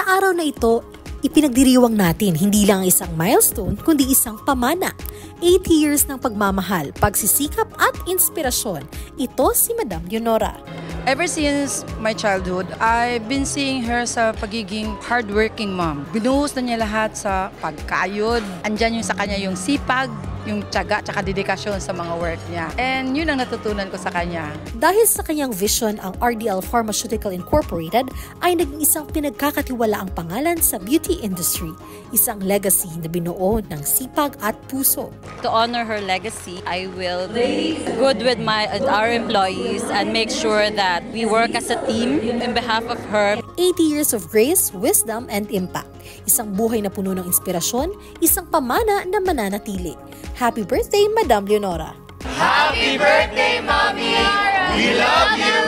araw na ito, ipinagdiriwang natin hindi lang isang milestone kundi isang pamana. 80 years ng pagmamahal, pagsisikap at inspirasyon. Ito si Madam Leonora. Ever since my childhood, I've been seeing her sa pagiging hardworking mom. Binuhos na niya lahat sa pagkayod. Andyan yung sa kanya yung sipag, yung tiyaga, tsaka dedikasyon sa mga work niya. And yun ang natutunan ko sa kanya. Dahil sa kanyang vision, ang RDL Pharmaceutical Incorporated ay naging isang pinagkakatiwalaang pangalan sa beauty industry. Isang legacy na binuo ng sipag at puso. To honor her legacy, I will be good with our employees and make sure that we work as a team in behalf of her. 80 years of grace, wisdom, and impact. Isang buhay na puno ng inspirasyon, isang pamana na mananatili. Happy birthday, Madam Leonora! Happy birthday, Mommy! We love you!